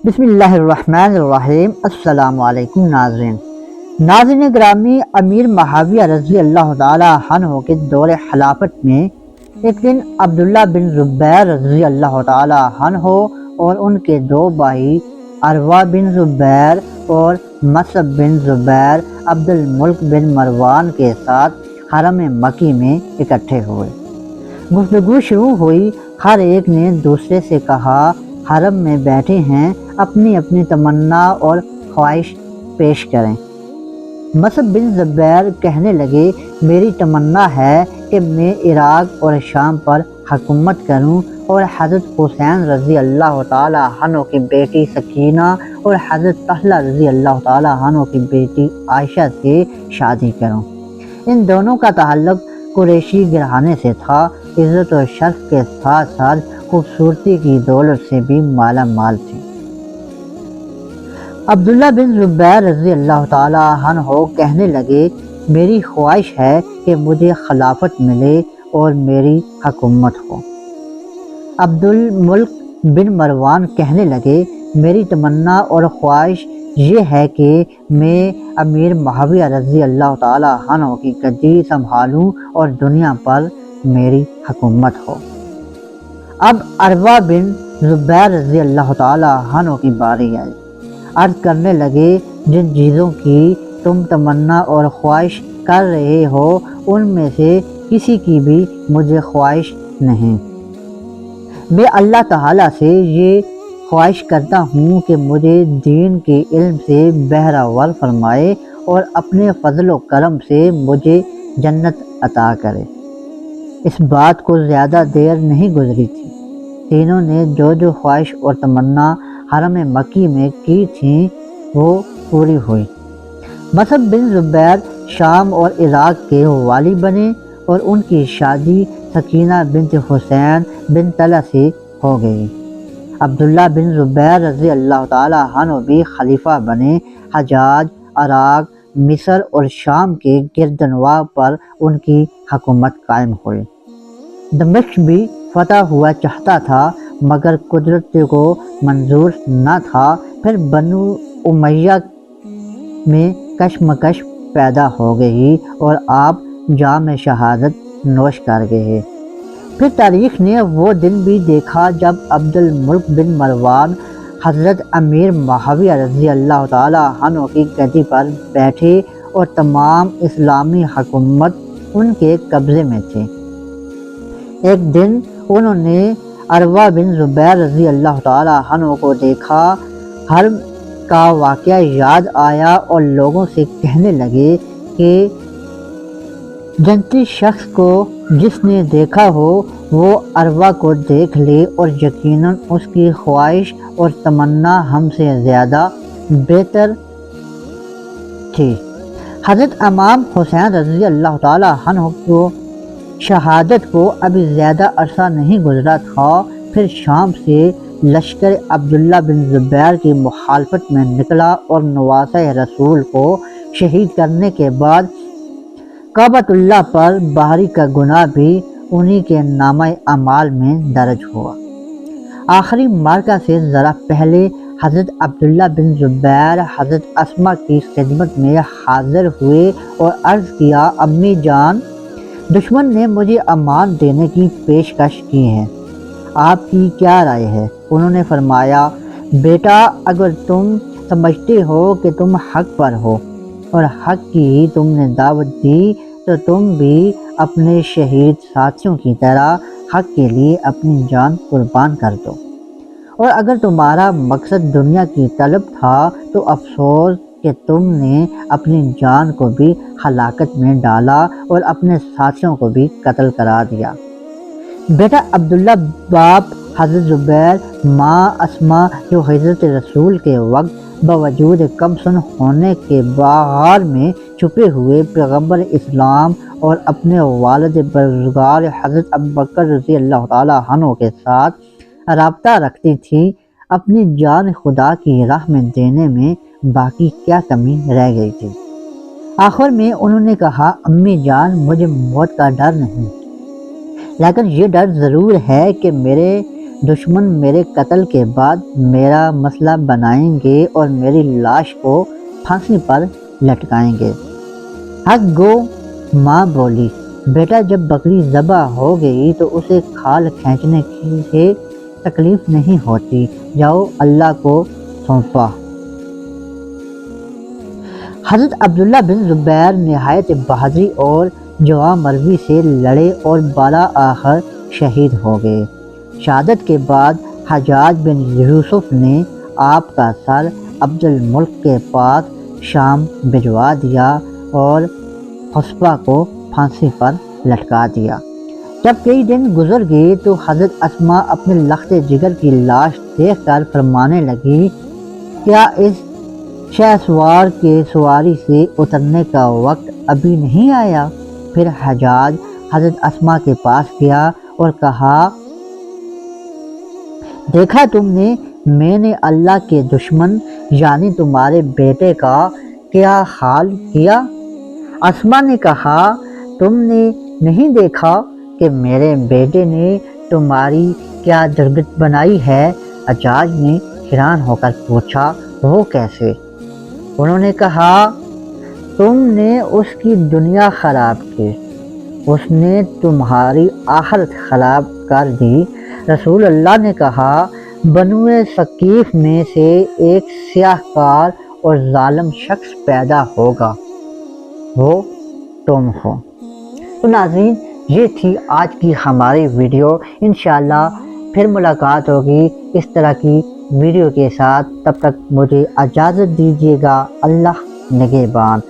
بسم اللہ الرحمن الرحیم۔ السلام علیکم ناظرین گرامی، امیر معاویہ رضی اللہ تعالی عنہ کے دور خلافت میں ایک دن عبداللہ بن زبیر رضی اللہ تعالی عنہ اور ان کے دو بھائی عروہ بن زبیر اور مصعب بن زبیر عبد الملک بن مروان کے ساتھ حرم مکی میں اکٹھے ہوئے۔ گفتگو شروع ہوئی۔ ہر ایک نے دوسرے سے کہا، حرم میں بیٹھے ہیں، اپنی اپنی تمنا اور خواہش پیش کریں۔ مصعب بن زبیر کہنے لگے، میری تمنا ہے کہ میں عراق اور شام پر حکومت کروں اور حضرت حسین رضی اللہ تعالی عنہ کی بیٹی سکینہ اور حضرت طلحہ رضی اللہ تعالی عنہ کی بیٹی عائشہ سے شادی کروں۔ ان دونوں کا تعلق قریشی گھرانے سے تھا، عزت و شرف کے ساتھ ساتھ خوبصورتی کی دولت سے بھی مالا مال تھے۔ عبداللہ بن زبیر رضی اللہ تعالی عنہ کہنے لگے، میری خواہش ہے کہ مجھے خلافت ملے اور میری حکومت ہو۔ عبد الملک بن مروان کہنے لگے، میری تمنا اور خواہش یہ ہے کہ میں امیر معاویہ رضی اللہ تعالی عنہ کی گدی سنبھالوں اور دنیا پر میری حکومت ہو۔ اب عروہ بن زبیر رضی اللہ تعالی عنہ کی باری آئی۔ عرض کرنے لگے، جن چیزوں کی تم تمنا اور خواہش کر رہے ہو ان میں سے کسی کی بھی مجھے خواہش نہیں۔ میں اللہ تعالیٰ سے یہ خواہش کرتا ہوں کہ مجھے دین کے علم سے بہرہ فرمائے اور اپنے فضل و کرم سے مجھے جنت عطا کرے۔ اس بات کو زیادہ دیر نہیں گزری تھی، تینوں نے جو خواہش اور تمنا حرم مکی میں کی تھیں وہ پوری ہوئی۔ مصعب بن زبیر شام اور عراق کے والی بنے اور ان کی شادی سکینہ بنت حسین بن طلحہ سے ہو گئی۔ عبداللہ بن زبیر رضی اللہ تعالی عنہ بھی خلیفہ بنے۔ حجاز، عراق، مصر اور شام کے گردنواح پر ان کی حکومت قائم ہوئی۔ دمشق بھی فتح ہوا چاہتا تھا مگر قدرت کو منظور نہ تھا۔ پھر بنو امیہ میں کشمکش پیدا ہو گئی اور آپ جام شہادت نوش کر گئے۔ پھر تاریخ نے وہ دن بھی دیکھا جب عبد الملک بن مروان حضرت امیر معاویہ رضی اللہ تعالی عنہ کی گدی پر بیٹھے اور تمام اسلامی حکومت ان کے قبضے میں تھے۔ ایک دن انہوں نے عروہ بن زبیر رضی اللہ تعالی عنہ کو دیکھا، حرب کا واقعہ یاد آیا اور لوگوں سے کہنے لگے کہ جنتی شخص کو جس نے دیکھا ہو وہ عروہ کو دیکھ لے اور یقیناً اس کی خواہش اور تمنا ہم سے زیادہ بہتر تھی۔ حضرت امام حسین رضی اللہ تعالی عنہ کو شہادت کو ابھی زیادہ عرصہ نہیں گزرا تھا۔ پھر شام سے لشکر عبداللہ بن زبیر کی مخالفت میں نکلا اور نواسہ رسول کو شہید کرنے کے بعد کعبۃ اللہ پر باری کا گناہ بھی انہی کے نامہ اعمال میں درج ہوا۔ آخری معرکہ سے ذرا پہلے حضرت عبداللہ بن زبیر حضرت اسماء کی خدمت میں حاضر ہوئے اور عرض کیا، امی جان، دشمن نے مجھے امان دینے کی پیشکش کی ہے، آپ کی کیا رائے ہے؟ انہوں نے فرمایا، بیٹا، اگر تم سمجھتے ہو کہ تم حق پر ہو اور حق کی ہی تم نے دعوت دی تو تم بھی اپنے شہید ساتھیوں کی طرح حق کے لیے اپنی جان قربان کر دو، اور اگر تمہارا مقصد دنیا کی طلب تھا تو افسوس کہ تم نے اپنی جان کو بھی ہلاکت میں ڈالا اور اپنے ساتھیوں کو بھی قتل کرا دیا۔ بیٹا عبداللہ، باپ حضرت زبیر، ماں اسماء جو حضرت رسول کے وقت باوجود کم سن ہونے کے غار میں چھپے ہوئے پیغمبر اسلام اور اپنے والد بزرگار حضرت ابوبکر رضی اللہ تعالی عنہ کے ساتھ رابطہ رکھتی تھی، اپنی جان خدا کی راہ میں دینے میں باقی کیا کمی رہ گئی تھی؟ آخر میں انہوں نے کہا، امی جان، مجھے موت کا ڈر نہیں، لیکن یہ ڈر ضرور ہے کہ میرے دشمن میرے قتل کے بعد میرا مسئلہ بنائیں گے اور میری لاش کو پھانسی پر لٹکائیں گے۔ حق گو ماں بولی، بیٹا جب بکری ذبح ہو گئی تو اسے کھال کھینچنے سے تکلیف نہیں ہوتی، جاؤ اللہ کو سونپا۔ حضرت عبداللہ بن زبیر نہایت بہادری اور جواں مردی سے لڑے اور بالا آخر شہید ہو گئے۔ شہادت کے بعد حجاج بن یوسف نے آپ کا سر عبد الملک کے پاس شام بھجوا دیا اور حسبہ کو پھانسی پر لٹکا دیا۔ جب کئی دن گزر گئے تو حضرت اسماء اپنے لخت جگر کی لاش دیکھ کر فرمانے لگی، کیا اس شہسوار کے سواری سے اترنے کا وقت ابھی نہیں آیا؟ پھر حجاج حضرت اسماء کے پاس گیا اور کہا، دیکھا تم نے میں نے اللہ کے دشمن یعنی تمہارے بیٹے کا کیا حال کیا؟ اسماء نے کہا، تم نے نہیں دیکھا کہ میرے بیٹے نے تمہاری کیا درگت بنائی ہے؟ حجاج نے حیران ہو کر پوچھا، وہ کیسے؟ انہوں نے کہا، تم نے اس کی دنیا خراب کی، اس نے تمہاری آخرت خراب کر دی۔ رسول اللہ نے کہا، بنو ثقیف میں سے ایک سیاہ کار اور ظالم شخص پیدا ہوگا، وہ تم ہو۔ تو ناظرین، یہ تھی آج کی ہماری ویڈیو۔ انشاءاللہ پھر ملاقات ہوگی اس طرح کی ویڈیو کے ساتھ، تب تک مجھے اجازت دیجیے گا۔ اللہ نگہبان۔